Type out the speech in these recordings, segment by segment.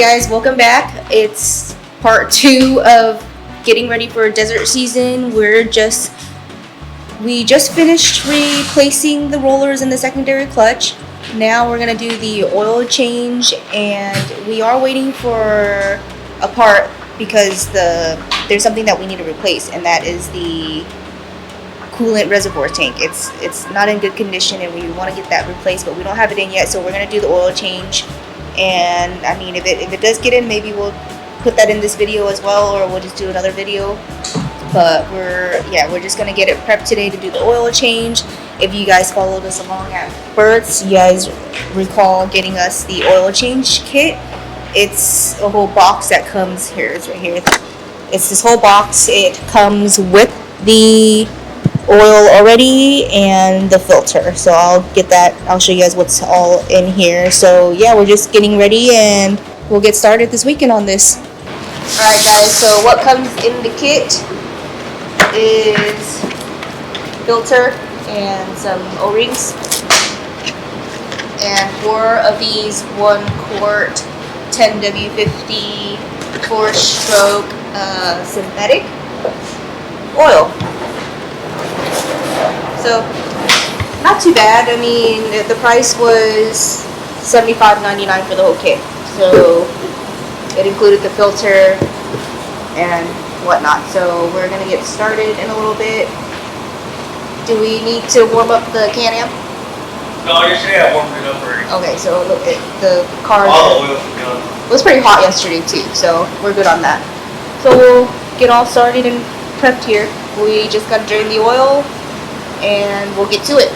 guys, welcome back. It's part 2 of getting ready for desert season. We just finished replacing the rollers in the secondary clutch. Now we're gonna do the oil change, and we are waiting for a part because there's something that we need to replace, and that is the coolant reservoir tank. It's not in good condition, and we want to get that replaced, but we don't have it in yet. So we're gonna do the oil change. And I mean, if it does get in, maybe we'll put that in this video as well, or we'll just do another video. But we're just gonna get it prepped today to do the oil change. If you guys followed us along at Bert's, you guys recall getting us the oil change kit. It's a whole box that comes here. It's right here. It's this whole box. It comes with the oil already and the filter. So I'll show you guys what's all in here. So yeah, we're just getting ready and we'll get started this weekend on this. Alright guys, so what comes in the kit is filter and some O-rings and 4 of these 1 quart 10W50 4-stroke synthetic oil. So, not too bad. I mean, the price was $75.99 for the whole kit. So, it included the filter and whatnot. So, we're going to get started in a little bit. Do we need to warm up the Can-Am? No, yesterday I warmed it up already. Okay, so look, the car was pretty hot yesterday too. So, we're good on that. So, we'll get all started and prepped here. We just got to drain the oil, and we'll get to it.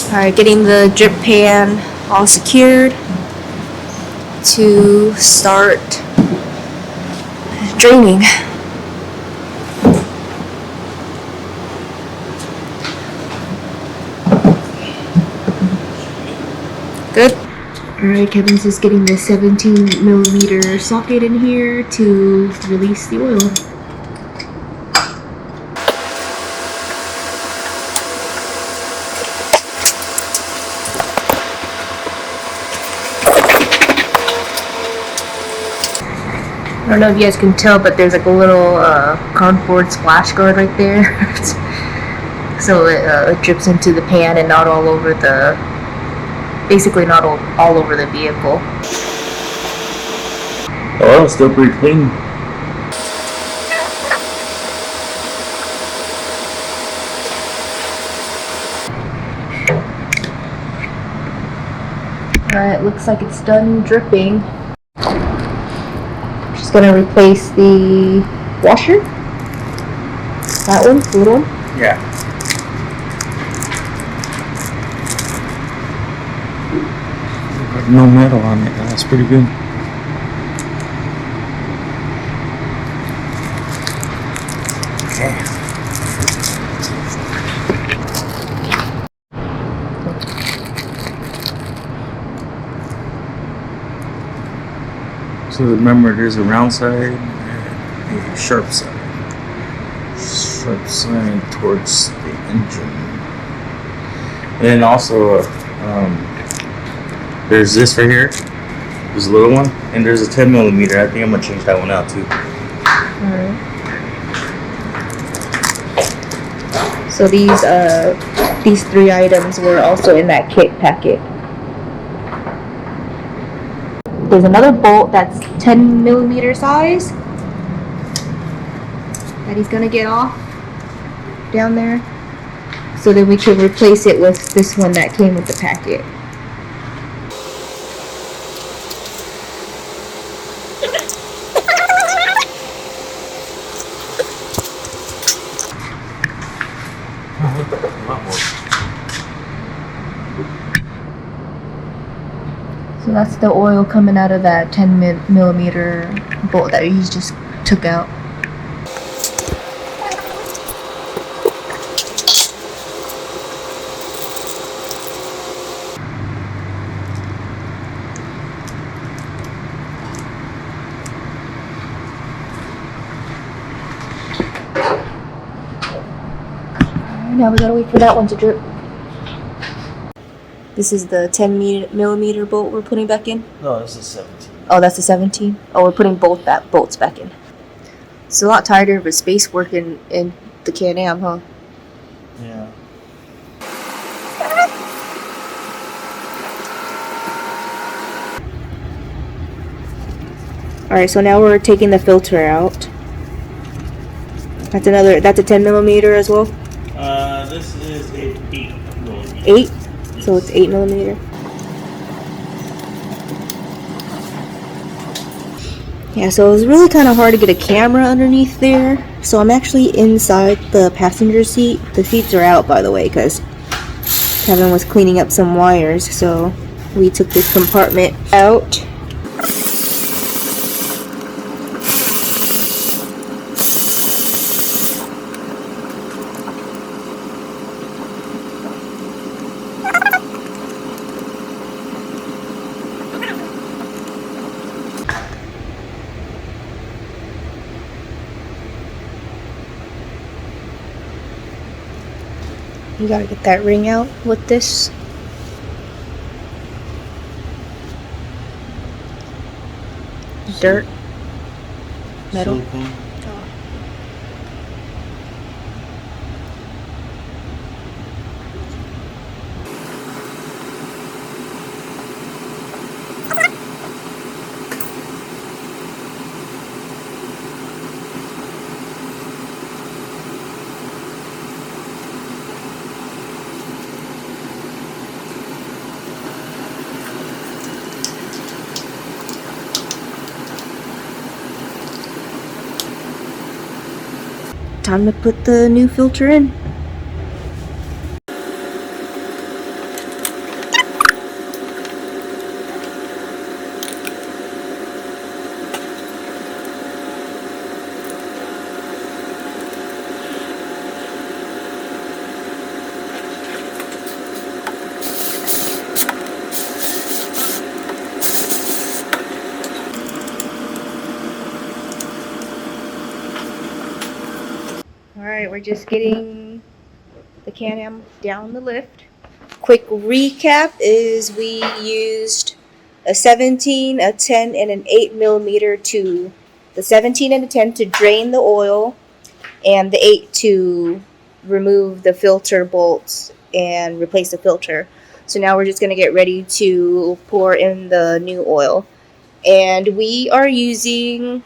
Alright, getting the drip pan all secured to start draining. Good. Alright, Kevin's just getting the 17mm socket in here to release the oil. I don't know if you guys can tell, but there's like a little cardboard splash guard right there. So it drips into the pan and not all over basically not all over the vehicle. Oh, it's still pretty clean. Alright, looks like it's done dripping. Just gonna replace the washer. That one, the little one? Yeah. No metal on it. That's pretty good. Okay. So remember, there's a round side and a sharp side. Sharp side towards the engine. And then also, there's this right here. There's a little one, and there's a 10mm. I think I'm gonna change that one out too. Alright. So these 3 items were also in that kit packet. There's another bolt that's 10mm size that he's gonna get off down there, so then we can replace it with this one that came with the packet. So that's the oil coming out of that 10mm bolt that he just took out. Now we gotta wait for that one to drip. This is the 10mm bolt we're putting back in. No, this is 17. Oh, that's the 17. Oh, we're putting bolts back in. It's a lot tighter of a space work in the Can-Am, huh? Yeah. Alright, so now we're taking the filter out. That's a 10 millimeter as well? This is a 8 millimeter. 8? So it's 8 millimeter. Yeah, so it was really kind of hard to get a camera underneath there. So I'm actually inside the passenger seat. The seats are out, by the way, because Kevin was cleaning up some wires. So we took this compartment out. You gotta get that ring out with this. Dirt. Metal. Silicone. Time to put the new filter in. Alright, we're just getting the Can-Am down the lift. Quick recap is we used a 17, a 10, and an 8 millimeter to the 17 and the 10 to drain the oil, and the 8 to remove the filter bolts and replace the filter. So now we're just going to get ready to pour in the new oil. And we are using,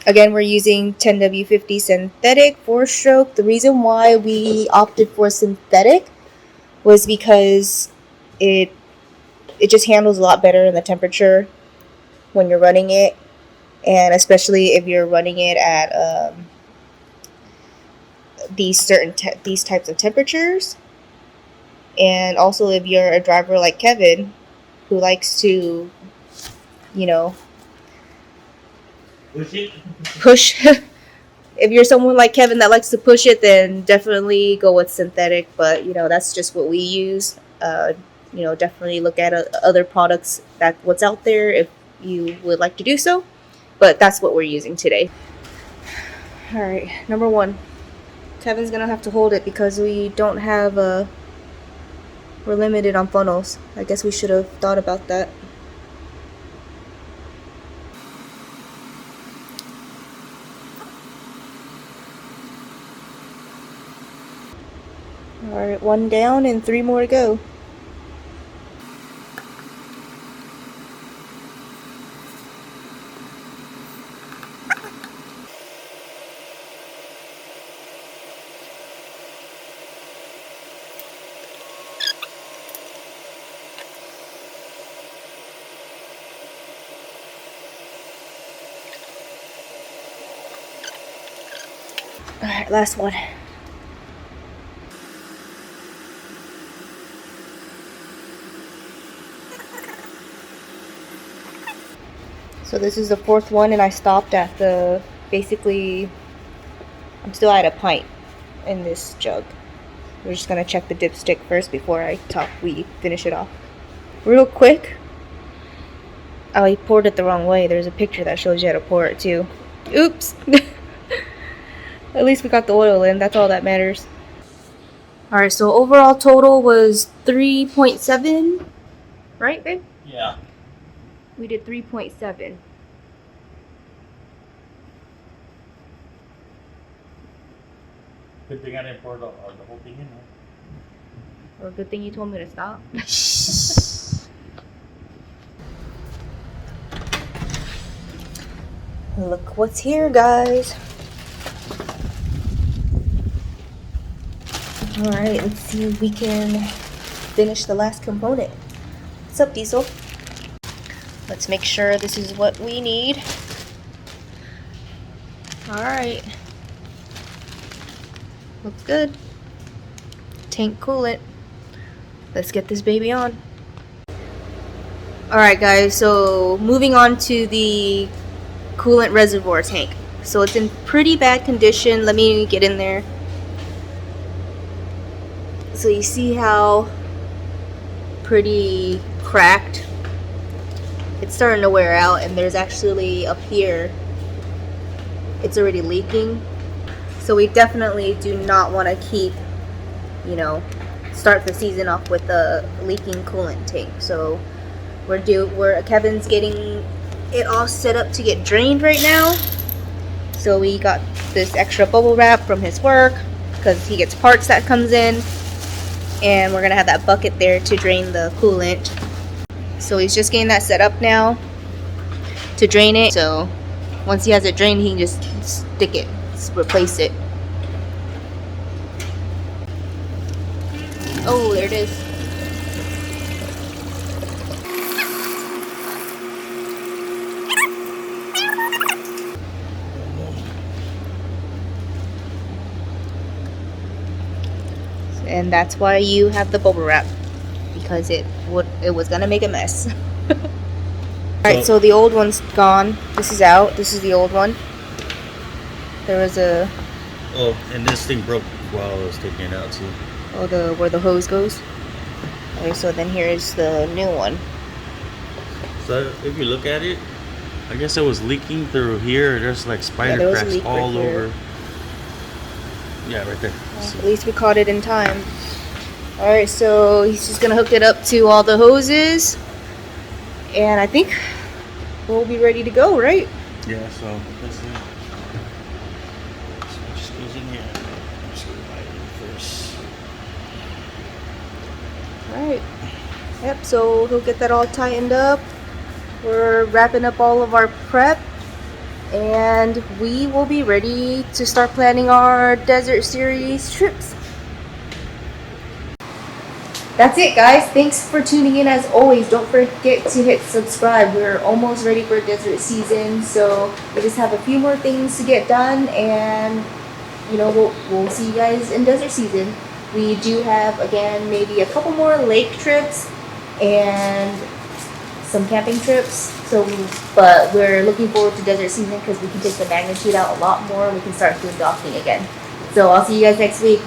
again, we're using 10W50 synthetic 4-stroke. The reason why we opted for synthetic was because it just handles a lot better in the temperature when you're running it, and especially if you're running it at these types of temperatures. And also if you're a driver like Kevin who likes to, you know, push if you're someone like Kevin that likes to push it, then definitely go with synthetic. But you know, that's just what we use. You know, definitely look at other products, that what's out there, if you would like to do so, but that's what we're using today. All right, number 1, Kevin's gonna have to hold it because we don't have we're limited on funnels. I guess we should have thought about that. All right, 1 down and 3 more to go. All right, last one. So this is the 4th one, and I stopped at basically, I'm still at a pint in this jug. We're just gonna check the dipstick first before we finish it off. Real quick. Oh, he poured it the wrong way. There's a picture that shows you how to pour it too. Oops. At least we got the oil in. That's all that matters. Alright, so overall total was 3.7. Right, babe? Yeah. We did 3.7. Good thing I didn't pour the whole thing in there. Well, good thing you told me to stop. Look what's here, guys. Alright, let's see if we can finish the last component. What's up, Diesel? Let's make sure this is what we need. Alright. Looks good. Tank coolant. Let's get this baby on. Alright guys, so moving on to the coolant reservoir tank. So it's in pretty bad condition. Let me get in there. So you see how pretty cracked it's starting to wear out, and there's actually up here it's already leaking. So we definitely do not want to keep, you know, start the season off with a leaking coolant tank. So Kevin's getting it all set up to get drained right now. So we got this extra bubble wrap from his work because he gets parts that comes in, and we're gonna have that bucket there to drain the coolant. So he's just getting that set up now to drain it. So once he has it drained, he can just stick it, replace it. Oh, there it is. And that's why you have the bubble wrap, because it was gonna make a mess. Alright, so the old one's gone. This is out. This is the old one. There was a... Oh, and this thing broke while I was taking it out too. Oh, where the hose goes? Okay, so then here's the new one. So if you look at it, I guess it was leaking through here. There's like spider cracks all over. Yeah, right there. Well, at least we caught it in time. Alright, so he's just gonna hook it up to all the hoses. And I think we'll be ready to go, right? Yeah, so this is it. So it just goes in here. Just go right in first. Alright. Yep, so he'll get that all tightened up. We're wrapping up all of our prep, and we will be ready to start planning our desert series trips. That's it, guys. Thanks for tuning in as always. Don't forget to hit subscribe. We're almost ready for desert season, so we just have a few more things to get done, and you know, we'll see you guys in desert season. We do have, again, maybe a couple more lake trips and some camping trips. But we're looking forward to desert season because we can take the magnitude out a lot more and we can start doing docking again. So I'll see you guys next week.